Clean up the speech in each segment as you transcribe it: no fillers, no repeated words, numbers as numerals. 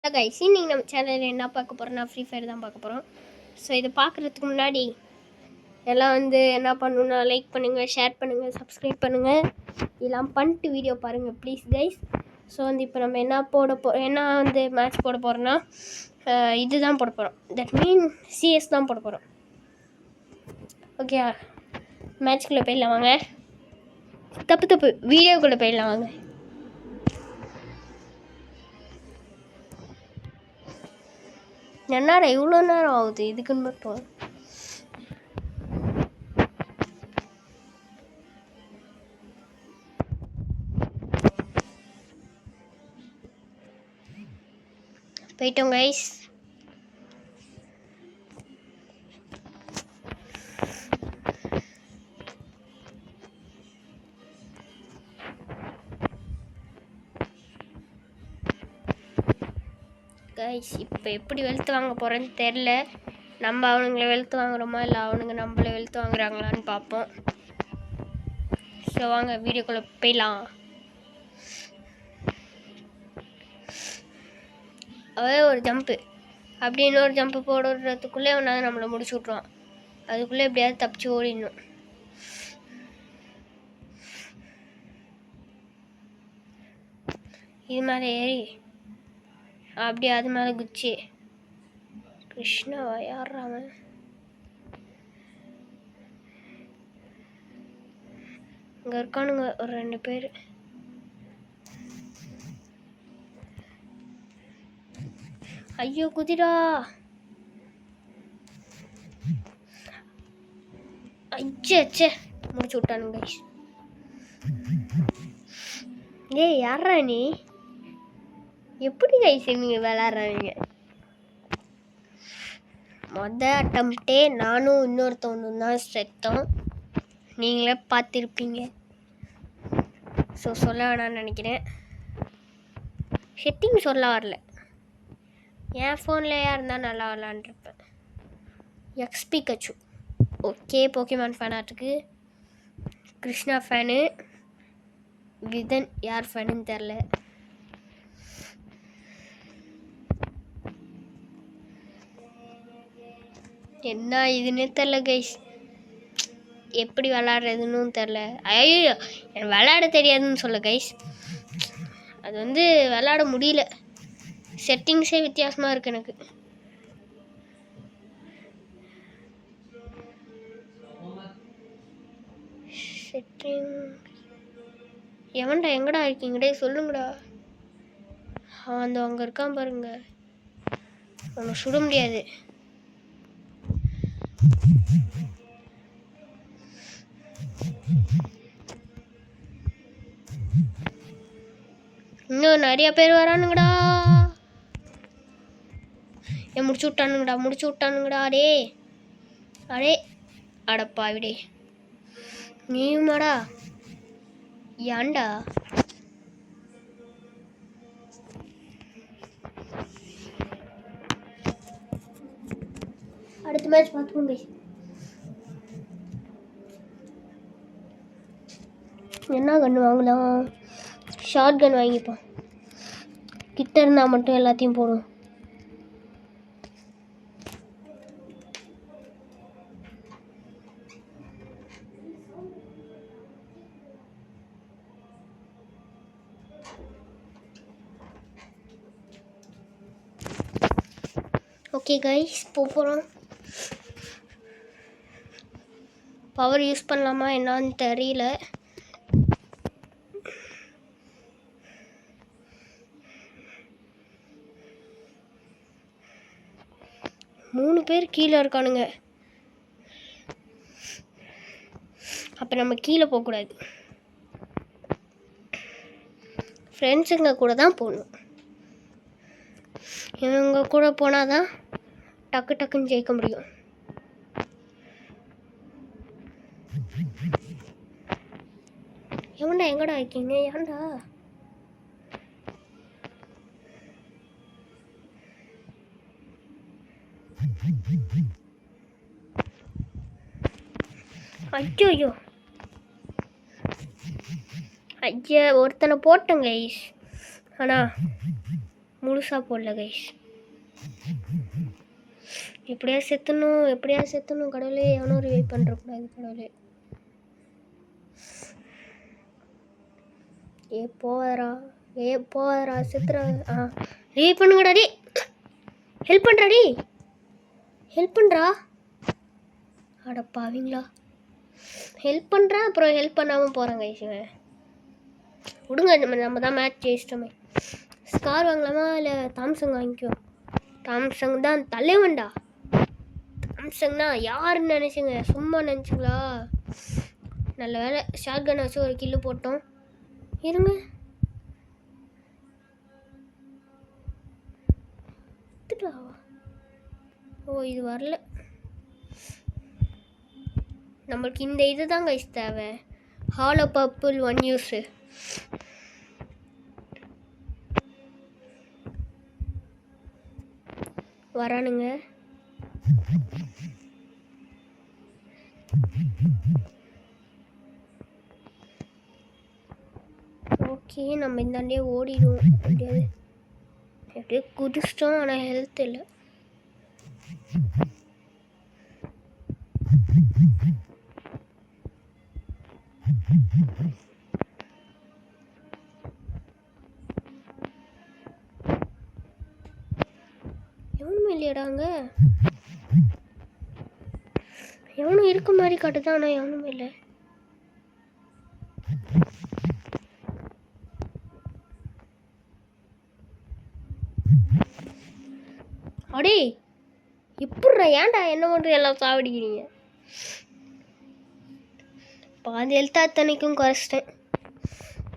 Guys இன்னைக்கு நம்ம சேனலில் என்ன பார்க்க போகிறோம்னா ஃப்ரீ ஃபயர் தான் பார்க்க போகிறோம். ஸோ இதை பார்க்குறதுக்கு முன்னாடி எல்லாம் என்ன பண்ணணுன்னா லைக் பண்ணுங்கள், ஷேர் பண்ணுங்கள், சப்ஸ்கிரைப் பண்ணுங்கள். இதெல்லாம் பண்ணிட்டு வீடியோ பாருங்கள் ப்ளீஸ் கைஸ். ஸோ இப்போ நம்ம என்ன மேட்ச் போட போகிறோன்னா இது தான் போட போகிறோம். தட் மீன் சிஎஸ் தான் போட போகிறோம். ஓகே, மேட்ச்குள்ளே போயிடலாம் வாங்க. தப்பு வீடியோக்குள்ளே போயிடலாம் வாங்க. என்னடா இவ்வளோ நேரம் ஆகுது இதுக்குன்னு மட்டும். போயிட்டோம் கைஸ். கைஸ் இப்போ எப்படி வெளுத்து வாங்க போகிறேன்னு தெரில. நம்ம அவனுங்களை வெளுத்து வாங்குறோமா இல்லை அவனுங்க நம்மளை வெளுத்து வாங்குறாங்களான்னு பார்ப்போம். ஸோ வாங்க வீடியோக்குள்ளே போயிடலாம். அவன் ஒரு ஜம்ப்பு அப்படி இன்னொரு ஜம்ப்பு போடுறதுக்குள்ளே அவனாவது நம்மளை முடிச்சு விட்ருவான். அதுக்குள்ளே எப்படியாவது தப்பிச்சு ஓடிடணும். இது மேலே ஏறி அப்படியே அது மேலே குச்சி. கிருஷ்ணாவா யாரா அவன்? இங்கே இருக்கானுங்க ஒரு 2 பேர். ஐயோ குதிரா! அச்சே முடிச்சு விட்டானுங்க. ஏய் யாரா நீ? எப்படி கைஸ் நீங்கள் விளாட்றாங்க? அட்டம்ப்டே நானும் இன்னொருத்தவனும் தான் செத்தோம். நீங்களே பார்த்துருப்பீங்க. ஸோ சொல்ல வேணான்னு நினைக்கிறேன். செட்டிங் சொல்ல வரல. என் ஃபோன்லேயா இருந்தால் நல்லா விளாண்டுருப்பேன். எக்ஸ்பி கச்சு ஓகே. போக்கிமான் ஃபேனாட்டுக்கு கிருஷ்ணா ஃபேனு. விதன் யார் ஃபேனுன்னு தெரில. என்ன இதுன்னே தெரில கைஸ். எப்படி விளாட்றதுன்னு தெரில. ஐயோ எனக்கு விளாட தெரியாதுன்னு சொல்ல கைஸ். அது விளாட முடியல. செட்டிங்ஸே வித்தியாசமாக இருக்குது எனக்கு. செட்டிங் எங்கடா இருக்கீங்கடே சொல்லுங்கடா. அங்கே இருக்கான் பாருங்க. அவனை சுட முடியாது. இன்னும் நிறைய பேர் வரானுங்கடா. முடிச்சு விட்டானுங்கடா. அடே அடப்பாவிடே நீயுமாடா? ஏன்டா? அடுத்த மேட்ச் பார்த்துக்கோங்க. என்ன கன்று வாங்கலாம்? ஷார்ட் கன் வாங்கிப்போம். கிட்ட இருந்தால் மட்டும் எல்லாத்தையும் போடும். ஓகே கைஸ் போகிறோம். பவர் யூஸ் பண்ணலாமா என்னான்னு தெரியல. மூணு பேர் கீழே இருக்கானுங்க. அப்போ நம்ம கீழே போகக்கூடாது. ஃப்ரெண்ட்ஸுங்க கூட தான் போகணும். இவங்க கூட போனால் தான் டக்குன்னு ஜெயிக்க முடியும். எங்கடா இருக்கீங்க? ஏன்டா? ஐயோ ஐயா ஒருத்தனை போட்டேன் கைஸ். ஆனால் முழுசாக போடல கைஸ். எப்படியா செத்துணும் கடவுளே. எவனும் ரிவைவ் பண்ணுறக்கூடாது கடவுளே. போவாரா செத்துறா. ரிவைவ் பண்ணுங்கடா டி. ஹெல்ப் பண்ணுறா. அடப்பாவீங்களா. ஹெல்ப் பண்ணுறேன் அப்புறம் ஹெல்ப் பண்ணாமல் போகிறேன் கைஸ். விடுங்க, நம்ம தான் மேட்ச் ஜெயிச்சிட்டோமே. ஸ்கார் வாங்கலாமா இல்லை தாம்சங் வாங்கிக்கோ. தாம்சங் தான் தலைவன்டா. தாம்சங்னா யாருன்னு நினச்சிங்க, சும்மா நினச்சிங்களா? நல்ல வேலை ஷார்ட் கன் வச்சு ஒரு கில்லு போட்டோம். இருங்க, ஓ இது வரல. நம்மளுக்கு இந்த இது தான் கைஸ் தேவை. Hollow purple 1 use. வரானுங்க. ஓகே, நம்ம இந்தாண்டே ஓடிடுவோம். எப்படியே குதிச்சிட்டோம். ஆனால் ஹெல்த் இல்லை. எவனுமே இல்லையடாங்க. எவனும் இருக்க மாதிரி காட்டுதான், ஆனால் எவனுமே இல்லை. அடே இப்படிடா, ஏன்டா என்ன பண்ணுற எல்லாம் சாவடிக்கிறீங்க? பாதி ஹெல்த் அத்தனைக்கும் குறைச்சிட்டேன்.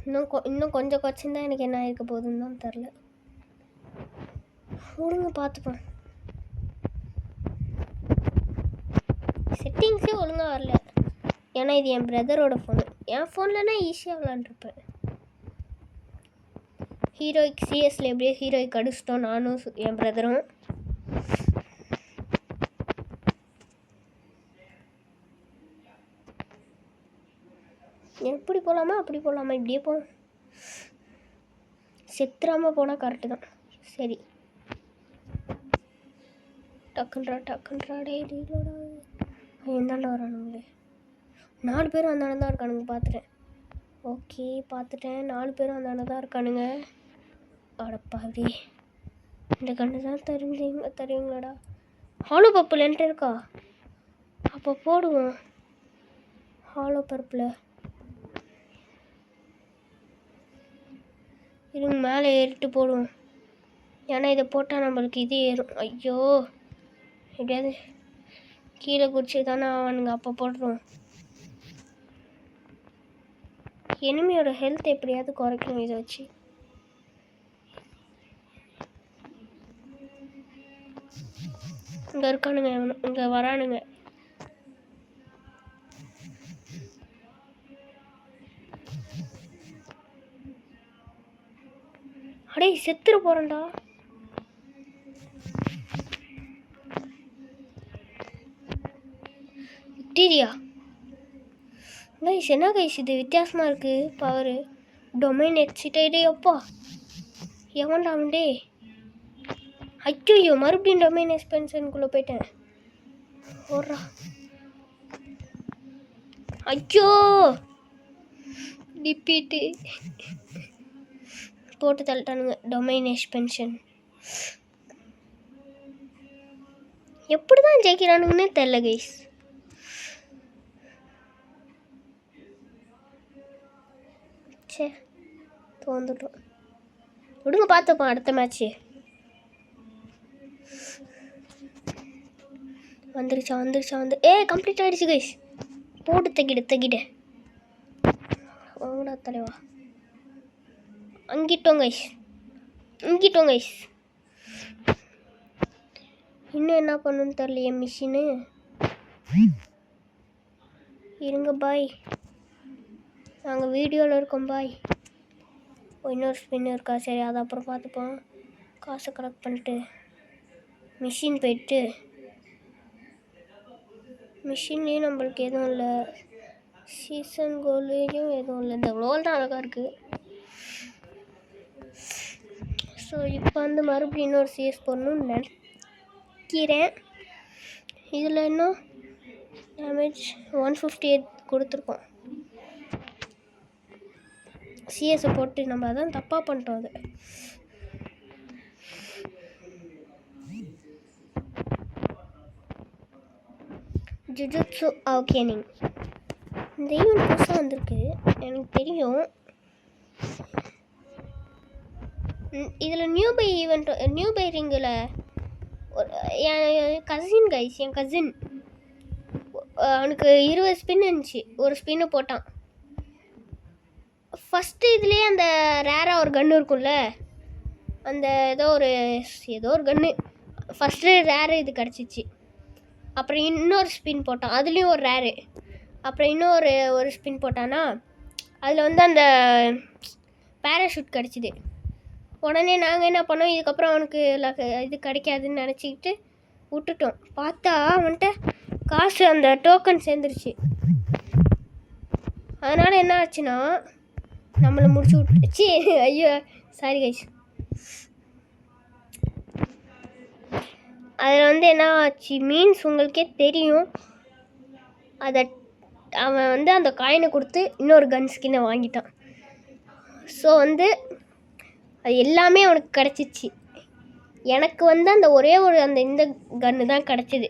இன்னும் கொஞ்சம் குறைச்சிருந்தா எனக்கு என்ன இருக்க போகுதுன்னு தான் தெரில. ஒழுங்கு பார்த்துப்பேன். செட்டிங்ஸே ஒழுங்காக வரல. ஏன்னா இது என் பிரதரோட ஃபோனு. என் ஃபோன்லனா ஈஸியாக விளாண்டுருப்பேன். ஹீரோய்க்கு சிஎஸ்ல எப்படியோ ஹீரோய்க்கு அடிச்சிட்டோம் நானும் என் பிரதரும். எப்படி போகலாமா அப்படி போகலாமா, இப்படியே போ. செத்துறாமல் போனால் கரெக்டு தான். சரி, டக்குன்றா டே டீலோடா. எந்தாண்ட வரானுங்களே. 4 பேரும் அந்தாண்ட தான் இருக்கானுங்க. பார்த்துட்டேன். ஓகே பார்த்துட்டேன். 4 பேரும் அந்தாண்ட தான் இருக்கானுங்க. அடப்பாவி, இந்த கண்ணு தான் தருவீங்களாடா. ஹாலோ பர்பிள் என்கிட்ட இருக்கா? அப்போ போடுவோம் ஹாலோ பர்பிள். இருங்க, மேலே ஏறிட்டு போடுவோம். ஏன்னா இதை போட்டால் நம்மளுக்கு இது ஏறும். ஐயோ, எப்படியாவது கீழே குடிச்சு தானே அவனுங்க. அப்போ போடுறோம். எனிமியோட ஹெல்த் எப்படியாவது குறைக்கணும் இதை வச்சு. இங்கே இருக்கானுங்க, இங்கே வரானுங்க. அடே செத்துரு போகிறேன்டா. விக்டீரியா கைஸ், என்ன கைஸ் இது வித்தியாசமாக இருக்குது பவரு. டொமைன் எக்ஸிட்டே அப்பா. எவன்டாமண்டே. ஐயோ, மறுபடியும் டொமைன் எக்ஸ்பென்ஷனுக்குள்ளே போயிட்டேன். ஓடுறா. ஐயோ, டிப்பீட்டு போட்டு தள்ளிட்டானுங்க. டொமைன் எக்ஸ்பென்ஷன் எப்படி தான் ஜெயிக்கிறானுங்கன்னே தெரில கைஸ். சே, தோந்துட்டோம். விடுங்க, பார்த்துப்போம் அடுத்த மேட்ச்சு. வந்துருச்சா. கம்ப்ளீட் ஆகிடுச்சு கைஸ். போட்டு தகிட வாங்கடா தலைவா. அங்கிட்டோம் கைஸ். இன்னும் என்ன பண்ணணும்னு தெரியலையே மிஷினு. இருங்க பாய், நாங்கள் வீடியோவில் இருக்கோம் பாய். இன்னொரு ஸ்பின் இருக்கா? சரி, அதை அப்புறம் பார்த்துப்போம். காசை கலெக்ட் பண்ணிட்டு மிஷின் போயிட்டு. மிஷின்லேயும் நம்மளுக்கு எதுவும் இல்லை. சீசன் கோல்லையும் எதுவும் இல்லை. இந்த ரோல் தான் அழகாக இருக்குது. ஸோ இப்போ வந்து மறுபடியும் இன்னொரு சிஎஸ் போடணும்னு நினைக்கிறேன். இதில் இன்னும் டேமேஜ் 158 கொடுத்துருக்கோம். சிஎஸை போட்டு நம்ம அதான் தப்பாக பண்ணிட்டோம். அது ஜுஜுட்சு அவேக்கனிங் இந்த ஈவெண்ட் புதுசாக வந்திருக்கு, எனக்கு தெரியும். இதில் new buy event, new buy ரிங்கில் என் கசின் அவனுக்கு 20 ஸ்பின் இருந்துச்சு. ஒரு ஸ்பின்னு போட்டான். ஃபஸ்ட்டு இதுலேயே அந்த ரேராக ஒரு கன்று இருக்கும்ல, அந்த ஏதோ ஒரு கன்று ஃபஸ்ட்டு ரேரு இது கிடச்சிச்சு. அப்புறம் இன்னொரு ஸ்பின் போட்டான், அதுலேயும் ஒரு ரேரு. அப்புறம் ஒரு ஸ்பின் போட்டானா, அதில் வந்து அந்த பேராஷூட் கிடச்சிது. உடனே நாங்கள் என்ன பண்ணோம், இதுக்கப்புறம் அவனுக்கு இது கிடைக்காதுன்னு நினச்சிக்கிட்டு விட்டுட்டோம். பார்த்தா அவன்கிட்ட காசு அந்த டோக்கன் சேர்ந்துருச்சு. அதனால் என்ன ஆச்சுன்னா நம்மளை முடிச்சு விட்டுச்சு. ஐயோ சாரி கைஸ். அதில் வந்து என்ன ஆச்சு மீன்ஸ் உங்களுக்கே தெரியும். அவன் வந்து அந்த காயினை கொடுத்து இன்னொரு கன் ஸ்கின்னை வாங்கிட்டான். ஸோ வந்து அது எல்லாமே அவனுக்கு கிடச்சிச்சு. எனக்கு வந்து அந்த ஒரே அந்த இந்த கன்று தான் கிடச்சிது.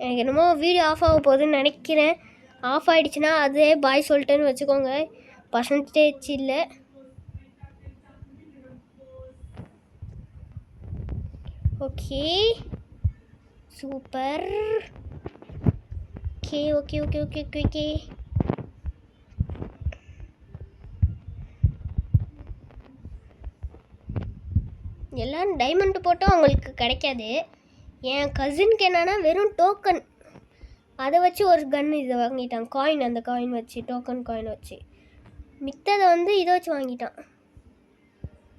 எனக்கு என்னமோ வீடியோ ஆஃப் ஆக போகுதுன்னு நினைக்கிறேன். ஆஃப் ஆகிடுச்சுன்னா அதே பாய் சொல்லிட்டேன்னு வச்சுக்கோங்க. பர்சன்டேஜ் இல்லை. Okay super. Okay okay okay okay okay okay எல்லாம் டைமண்ட் போட்டால் அவங்களுக்கு கிடைக்காது. என் கசினுக்கு என்னென்னா வெறும் டோக்கன் அதை வச்சு ஒரு கன் இதை வாங்கிட்டான். காயின், அந்த காயின் வச்சு டோக்கன் காயின் வச்சு மித்ததை வந்து இதை வச்சு வாங்கிட்டான்.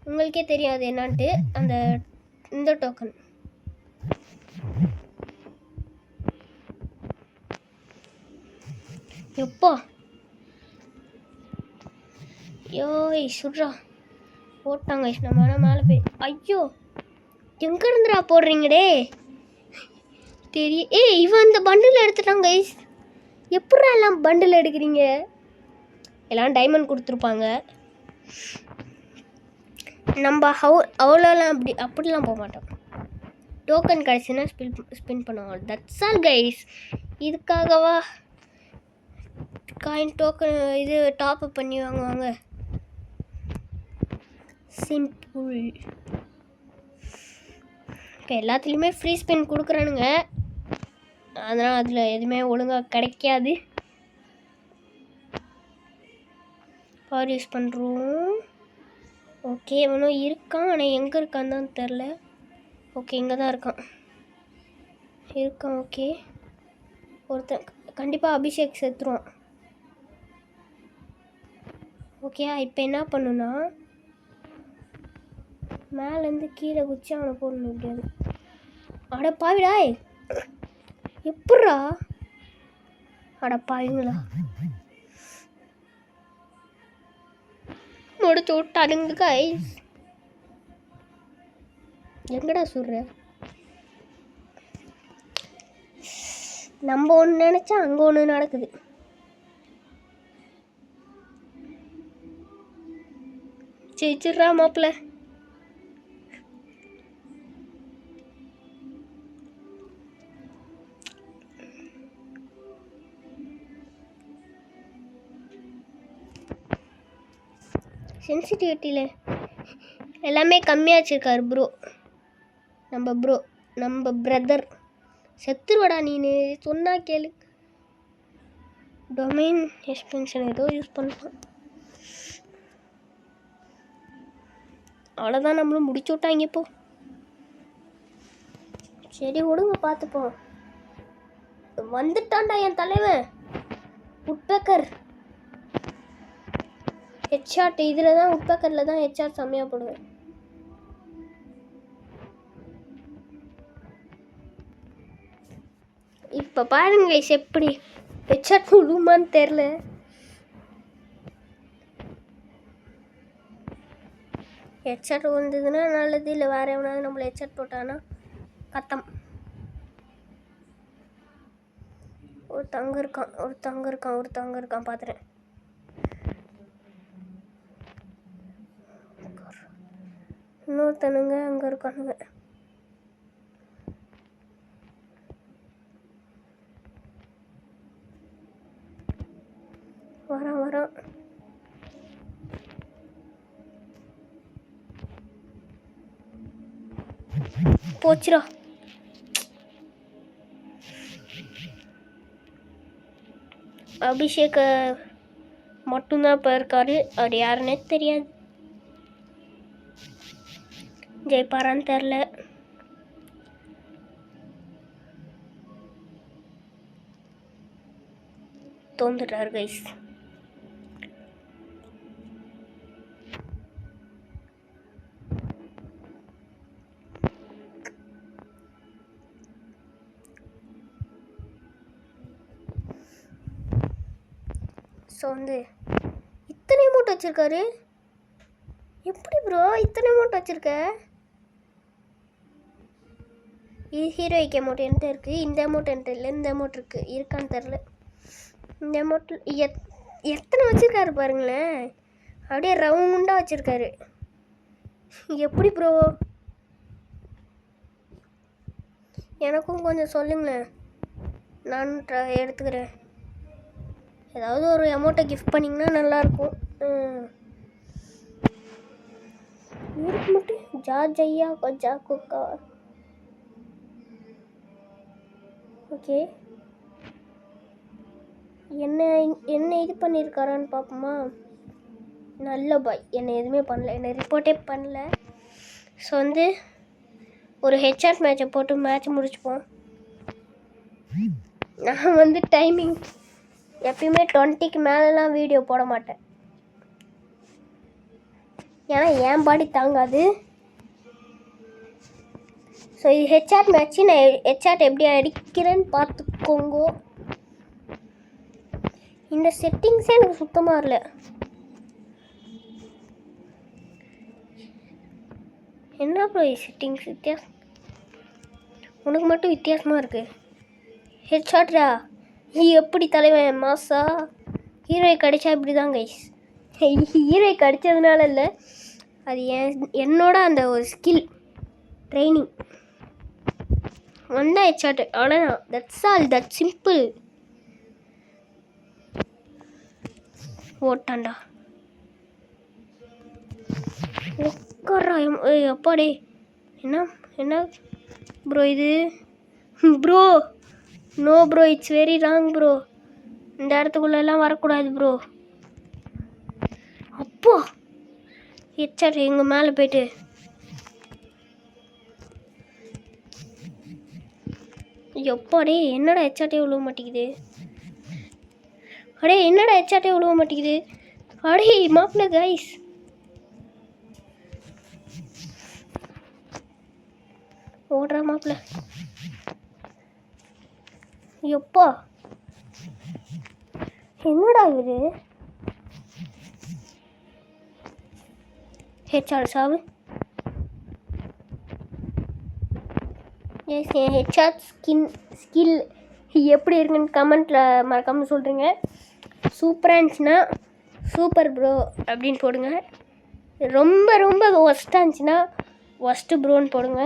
உங்களுக்கே தெரியும் அது என்னான்ட்டு. இந்த டோக்கன் எப்போ யோய் சுட்றா போட்டாங்க. நம்ம மேலே போய் ஐயோ எங்கே இருந்துடா போடுறீங்கடே இவன் இந்த பண்டில் எடுத்துட்டாங்க கைஸ். எப்படா எல்லாம் பண்டில் எடுக்கிறீங்க? எல்லாம் டைமண்ட் கொடுத்துருப்பாங்க. நம்ம அவ்வளோலாம் அப்படிலாம் போக மாட்டோம். டோக்கன் கிடச்சுன்னா ஸ்பின் பண்ணுவாங்க. That's all guys. இதுக்காகவா காயின் டோக்கன் இது டாப் அப் பண்ணி வாங்குவாங்க? சிம்பிள். இப்போ எல்லாத்துலேயுமே ஃப்ரீ ஸ்பின் கொடுக்குறானுங்க. அதனால் அதில் எதுவுமே ஒழுங்காக கிடைக்காது. பவர் யூஸ் பண்ணுறோம். ஓகே இவனும் இருக்கான், ஆனால் எங்கே இருக்கான்னு தான் தெரில. ஓகே இங்கே தான் இருக்கான். ஓகே ஒருத்தன் கண்டிப்பாக அபிஷேக் செத்துருவான். ஓகே இப்போ என்ன பண்ணுன்னா மேலேருந்து கீழே குச்சி அவனை போட முடியாது. அட பாவிடாய் எப்பட்றா? அட பாவிங்களா முடிச்சு விட்டானுங்க கைஸ். எங்கடா சொல்ற? நம்ம ஒன்று நினச்சா அங்கே ஒன்று நடக்குது. ஜெயிச்சிட்றா மாப்பிள்ள. சென்சிட்டிவிட்டியில் எல்லாமே கம்மியாக வச்சுருக்காரு ப்ரோ. நம்ம பிரதர். செத்துருவடா நீனு சொன்னா கேளு. டொமைன் எக்ஸ்பென்ஷன் ஏதோ யூஸ் பண்ணலாம். அவ்வளோதான், நம்மளும் முடிச்சு விட்டாங்க இப்போ. சரி விடுங்க பார்த்துப்போம். வந்துட்டான்டா என் தலைவன் உட்பேக்கர். ஹெட்ஷாட் இதில் தான், உட்பேக்கரில் தான் ஹெட்ஷாட் செம்மையாக போடுவேன். இப்போ பாருங்க எப்படி ஹெட்ஷாட் விழுமான்னு தெரில. ஹெட்செட் வந்ததுன்னா நல்லது, இல்லை வேறு எவனாவது நம்மளை ஹெட்செட் போட்டான்னா கத்தம். ஒரு தங்க இருக்கான் பார்த்துறேன். இன்னொருத்தனுங்க அங்கே இருக்கானுங்க. வரான். போச்சுரா. அபிஷேக் மட்டும்தான் இப்போ இருக்காரு. அவர் யாருன்னே தெரியாது. ஜெயிப்பாரான்னு தெரில. தோந்துட்டார் கைஸ். ஸோ வந்து இத்தனை அமௌண்ட் வச்சுருக்காரு. எப்படி ப்ரோ இத்தனை அமௌண்ட் வச்சுருக்க? இது ஹீரோய்க்கு அமௌண்ட் என்கிட்ட இருக்குது. இந்த அமௌண்ட் என்கிட்ட இல்லை. இந்த அமௌண்ட் இருக்கான்னு தெரில. இந்த அமௌண்ட்டில் எத்தனை வச்சுருக்காரு பாருங்களேன். அப்படியே ரவுண்டாக வச்சுருக்காரு. எப்படி ப்ரோ? எனக்கும் கொஞ்சம் சொல்லுங்களேன், நான் எடுத்துக்கிறேன். ஏதாவது ஒரு அமௌண்ட்டை கிஃப்ட் பண்ணிங்கன்னா நல்லாயிருக்கும். இவருக்கு மட்டும் ஜாஜையா கொஞ்சா குக்கா. ஓகே, என்ன இது பண்ணியிருக்காரான்னு பார்ப்போமா? நல்ல பாய். என்னை எதுவுமே பண்ணல, என்னை ரிப்போர்ட்டே பண்ணல. ஸோ வந்து ஒரு ஹெட்சாட் மேட்சை போட்டு மேட்ச் முடிச்சுப்போம். நான் வந்து டைமிங் எப்பயுமே 20க்கு மேலெலாம் வீடியோ போட மாட்டேன். ஏன்னா என் பாடி தாங்காது. ஸோ இது ஹெட்சாட் மேட்ச்சு. நான் ஹெட்சாட் எப்படி அடிக்கிறேன்னு பார்த்துக்கோங்க. இந்த செட்டிங்ஸே எனக்கு சுத்தமாக இல்லை. என்ன ப்ரோ செட்டிங்ஸ் வித்தியாசம்? உனக்கு மட்டும் வித்தியாசமாக இருக்குது. ஹெட்ஷாட்ரா எப்படி தலைவன் மாசா? ஹீரோயை கடிச்சா இப்படி தான் கைஸ். ஹீரோயை கடித்ததுனால இல்லை, அது என்னோட அந்த ஒரு ஸ்கில் ட்ரைனிங் வந்தா ஹெட்ஷாட்டு. அவ்வளோதான். That's all. That simple. ஓட்டாண்டா உட்காரா. அப்பாடே. என்ன ப்ரோ இது? Bro no bro, it's very wrong bro. இந்த இடத்துக்குள்ளெல்லாம் வரக்கூடாது ப்ரோ. அப்போ ஹெட்சாட் எங்கள் மேலே போய்ட்டு எப்பாடே. என்னடா ஹெட்சாட்டே விழுவ மாட்டேங்குது? அடே என்னடா ஹெட்சாட்டே விழுவ மாட்டேங்குது? அடே மாப்பிள்ள கைஸ். ஓடுறா மாப்பிள்ள. எப்பா என்னடா இவரு? ஹெட்சாட் சாவு. எஸ், என் ஹெட்சாட் ஸ்கில் எப்படி இருக்குன்னு கமெண்ட்டில் மறக்காமல் சொல்கிறீங்க. சூப்பராக இருந்துச்சுன்னா சூப்பர் ப்ரோ அப்படின்னு போடுங்க. ரொம்ப ரொம்ப ஒஸ்ட்டாக இருந்துச்சுன்னா ஒஸ்ட்டு ப்ரோன்னு போடுங்க.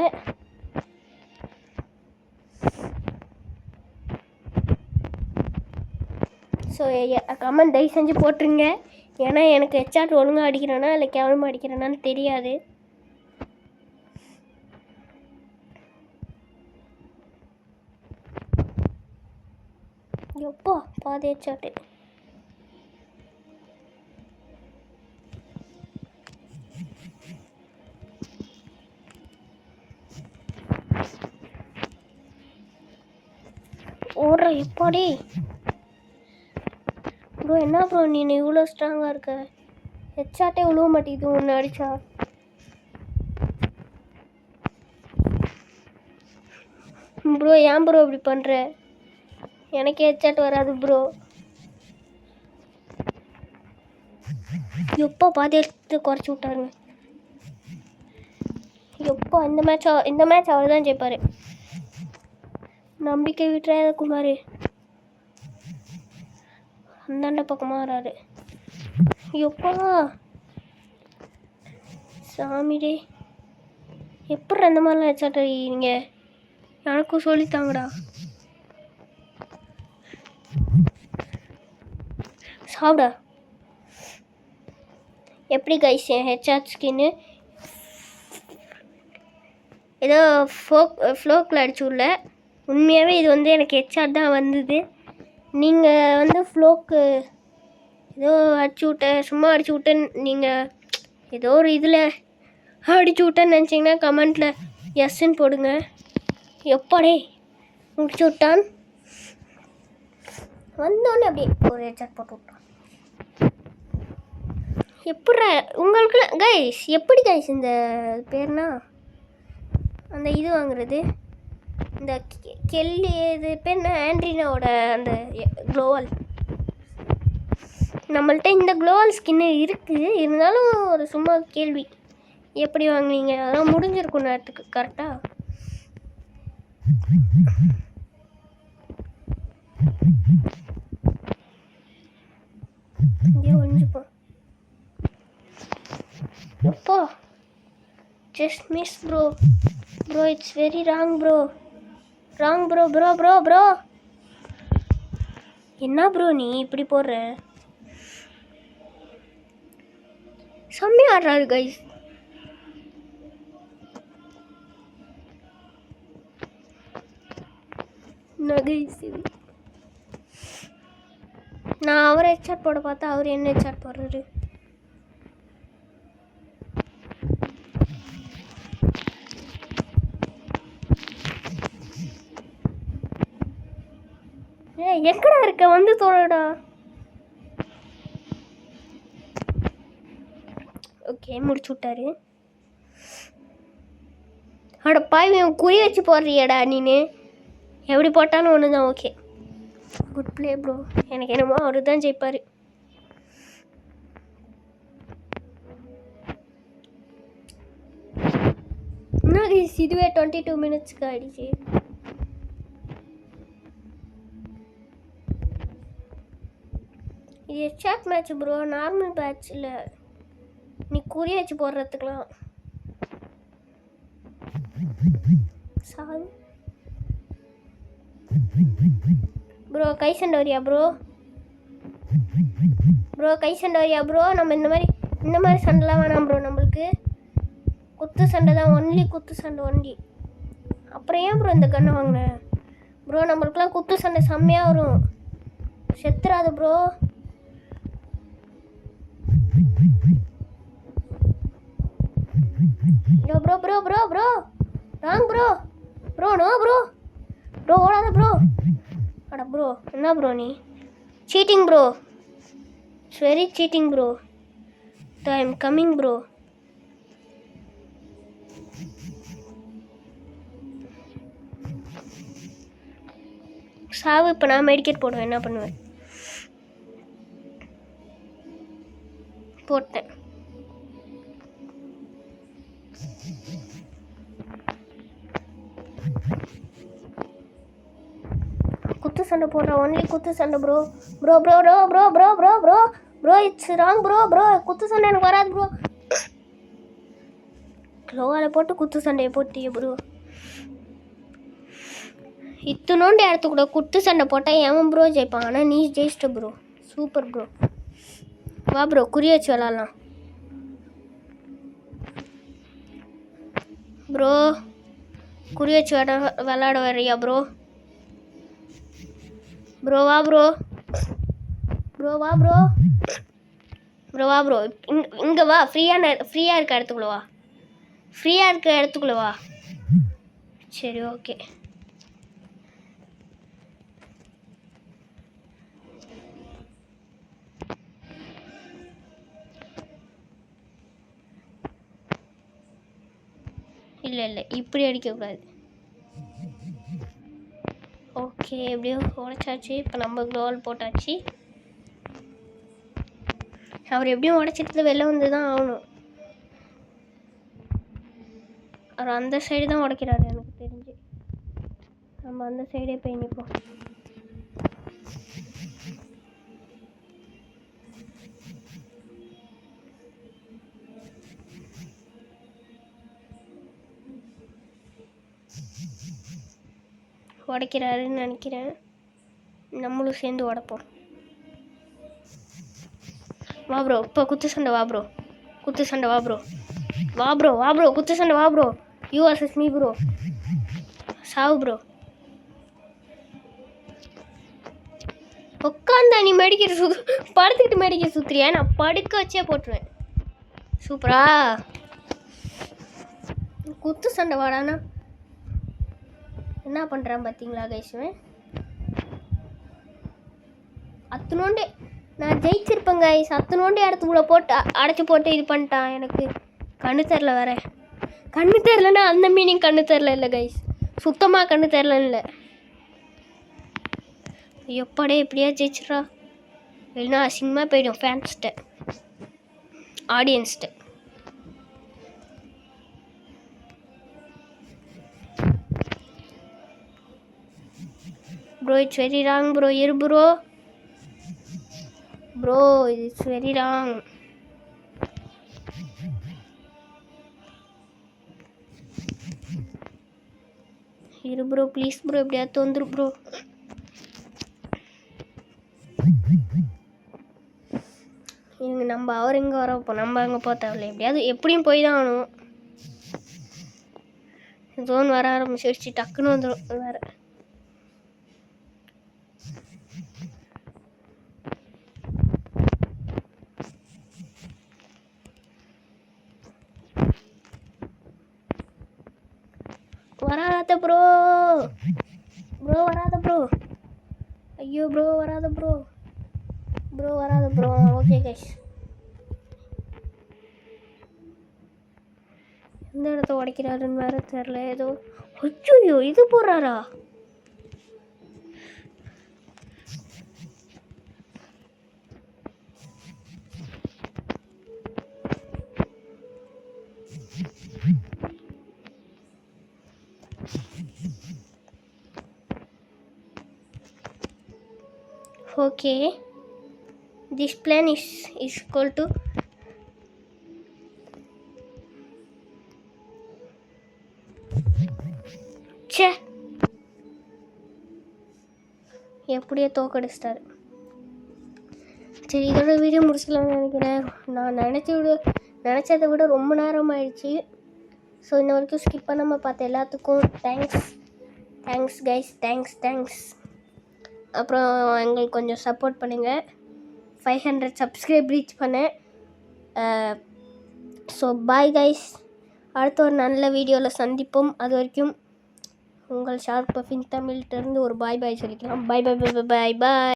ஸோ கமெண்ட் தயவு செஞ்சு போட்டுருங்க. ஏன்னா எனக்கு ஹெட்சாட் ஒழுங்காக அடிக்கிறேன்னா இல்லை கேவலமாக அடிக்கிறேன்னான்னு தெரியாது. எப்போ பாதி ஹெட்சாட்டு. ஓடுற எப்பாடி ப்ரோ? என்ன ப்ரோ நீ இவ்வளோ ஸ்ட்ராங்காக இருக்க? ஹெட்சாட்டே விழுவ மாட்டேங்குது ஒன்று அடித்தா. ப்ரோ ஏன் ப்ரோ இப்படி பண்ணுற? எனக்கே ஹெட்சாட் வராது ப்ரோ. எப்போ பாதி எடுத்து குறைச்சி விட்டாருங்க. எப்போ இந்த மேட்ச் அவர் தான் ஜெயிப்பார். நம்பிக்கை விட்டுறாத குமார். அந்தாண்ட பக்கமாக வராரு. எப்போ சாமிடே, எப்படி அந்த மாதிரிலாம் வச்சாட்டீங்க? எனக்கும் சொல்லித்தாங்கடா. சாப்பிடா. எப்படி கைஸ் என் ஹெச்ஆர் ஸ்கின்னு ஏதோ ஃப்ளோக்கில் அடிச்சு விடல. உண்மையாகவே இது வந்து எனக்கு ஹெச்ஆர் தான் வந்தது. நீங்கள் வந்து ஃப்ளோக்கு ஏதோ அடிச்சு விட்டேன், சும்மா அடிச்சு விட்டேன்னு நீங்கள் ஏதோ ஒரு இதில் அடிச்சு விட்டேன்னு நினச்சிங்கன்னா கமெண்ட்டில் எஸ்ன்னு போடுங்க. எப்படே முடிச்சு விட்டான் வந்தோடனே அப்படியே ஒரு ஹெட்செட் போட்டு விட்டான். எப்படி உங்களுக்கு கைஸ், எப்படி கைஸ் இந்த பேர்னா அந்த இது வாங்குறது, இந்த கெல்லி இது பேர் என்ன, ஆண்ட்ரினாவோட அந்த க்ளோவல். நம்மள்ட்ட இந்த க்ளோவல் ஸ்கின்னு இருக்குது, இருந்தாலும் ஒரு சும்மா கேள்வி, எப்படி வாங்குவீங்க? அதெல்லாம் முடிஞ்சிருக்கும் நேரத்துக்கு கரெக்டாக. இங்கே ஒழிஞ்சுப்போம். எப்போ just miss bro. Bro it's very wrong bro. Wrong bro. Bro bro bro என்ன ப்ரோ நீ இப்படி போடுற? செம்மையா ஆடுறாரு கைஸ். நான் அவரை ஹெட்சாட் போட பார்த்தா அவர் என்ன ஹெட்சாட் போடுறாரு? எங்கடா இருக்க, வந்து தோடா. ஓகே முடிச்சு விட்டாரு. அட பாய், குறி வச்சு போடுறியடா நீனு. எப்படி போட்டாலும் ஒன்று தான். Okay good play bro. எனக்கு என்னமோ அவரு தான் ஜெயிப்பார். என்ன இதுவே 22 மினிட்ஸ்க்கு ஆயிடுச்சு. இது headshot match bro, normal match இல்லை. நீ குறி வச்சு போடுறதுக்கெலாம் சாரி ப்ரோ. கை சண்டை வரியா ப்ரோ? ப்ரோ கை சண்டை வரியா ப்ரோ? நம்ம இந்த மாதிரி சண்டைலாம் வேணாம் ப்ரோ. நம்மளுக்கு குத்து சண்டை தான், ஒன்லி குத்து சண்டை ஒன்லி. அப்புறம் ஏன் ப்ரோ இந்த கண்ணை வாங்கினேன் ப்ரோ? நம்மளுக்குலாம் குத்து சண்டை செம்மையாக வரும். செத்துறாது bro. Bro bro bro bro wrong bro. Bro no bro. Bro ஓடாத ப்ரோ. அட ப்ரோ என்ன ப்ரோ நீ? Cheating bro. It's very cheating bro. I am coming bro. சாவு. இப்போ நான் மெடிக்கேட் போடுவேன். என்ன பண்ணுவேன்? போட்டேன். குத்து சண்டை போடுறேன், ஒன்லி குத்து சண்டை bro. Bro bro bro bro bro bro bro bro it's wrong bro. Bro குத்து சண்டை எனக்கு வராது ப்ரோ. க்ளோவால் போட்டு குத்து சண்டையை போட்டியே ப்ரோ. இத்தனோண்டு இடத்து கூட குத்து சண்டை போட்டால் ஏன் ப்ரோ ஜெயிப்பான்? ஆனால் நீ ஜெயிச்சிட்ட ப்ரோ. Super bro. வா ப்ரோ குறி வச்சு விளாட்லாம் ப்ரோ. குறி வச்சு விளாட வர்றியா ப்ரோ? ப்ரோ வா ப்ரோ. ப்ரோ வா ப்ரோ. ப்ரோ வா ப்ரோ. இங்கே வா. ஃப்ரீயாக இருக்க இடத்துக்குள்ள வா. ஃப்ரீயாக இருக்க இடத்துக்குள்ள வா. சரி ஓகே. இல்லை இப்படி அடிக்கக்கூடாது. ஓகே எப்படியோ உடைச்சாச்சு. இப்போ நம்ம க்ளோவல் போட்டாச்சு. அவர் எப்படியும் உடைச்சிட்டு வெளில வந்து தான் ஆகணும். அவர் அந்த சைடு தான் உடைக்கிறாரு எனக்கு தெரிஞ்சு. நம்ம அந்த சைடே போய் நிற்போம். உடைக்கிறாருன்னு நினைக்கிறேன். நம்மளும் சேர்ந்து உடைப்போம். வா ப்ரோ, இப்போ குத்து சண்டை. வா ப்ரோ, குத்து சண்டை. வா ப்ரோ, வா ப்ரோ, வா ப்ரோ, குத்து சண்டை. வா bro, you versus me bro. சாவு ப்ரோ. உட்காந்தா நீ மெடிக்கல் படுத்துக்கிட்டு மெடிக்கல் சுற்றுறியா? நான் படுக்க வச்சே போட்டுருவேன். சூப்பரா குத்து சண்டை. வாடானா என்ன பண்ணுறான் பார்த்தீங்களா கைஸுவேன்? அத்தனோண்டு நான் ஜெயிச்சிருப்பேன் கைஸ். அத்தனோண்டு இடத்துக்குள்ளே போட்டு அடைச்சி போட்டு இது பண்ணிட்டான். எனக்கு கண்ணு தெரில வேற. கண்ணு தெரிலன்னா அந்த மீனிங் கண்ணு தெரில இல்லை கைஸ், சுத்தமாக கண்ணு தெரில இல்லை. எப்படே எப்படியா ஜெயிச்சிட்றா, இல்லைன்னா அசிங்கமாக போயிடும் ஃபேன்ஸ்கிட்ட, ஆடியன்ஸ்கிட்ட. Bro it's very wrong bro. இரு bro, bro it's very wrong. இரு ப்ரோ ப்ளீஸ் ப்ரோ, எப்படியாவது வந்துரு ப்ரோ. இவங்க நம்ம அவர் எங்கே வர வைப்போம், நம்ம அங்கே போக தேவையில்ல. எப்படியாவது எப்படியும் போய் தான் ஆகணும். ஜோன் வர ஆரம்பிச்சிருச்சு, டக்குன்னு வந்துடும் வேறு. வராத ப்ரோ, ப்ரோ வராத ப்ரோ. ஐயோ ப்ரோ வராத ப்ரோ, ப்ரோ வராத ப்ரோ. ஓகே கைஸ், எந்த இடத்த உடைக்கிறாருன்னு வேறு தெரில. ஏதோ ஐயோ இது போடுறாரா? Okay, this plan is equal to எப்படியே தோக்கடிச்சிட்டாரு. சரி, இதோட வீடியோ முடிச்சுக்கலாம்னு நினைக்கிறேன். நான் நினச்சதை விட ரொம்ப நேரம் ஆயிடுச்சு. ஸோ இன்ன வரைக்கும் ஸ்கிப் பண்ணாமல் பார்த்த எல்லாத்துக்கும் தேங்க்ஸ் கைஸ், தேங்க்ஸ். அப்புறம் எங்களுக்கு கொஞ்சம் சப்போர்ட் பண்ணுங்கள். 500 சப்ஸ்கிரைப் ரீச் பண்ணேன். ஸோ பாய் கைஸ், அடுத்த ஒரு நல்ல வீடியோவில் சந்திப்போம். அது வரைக்கும் உங்கள் ஷார்ப் பஃபின் தமிழ்கிட்டருந்து ஒரு பாய் சொல்லிக்கலாம். பாய்.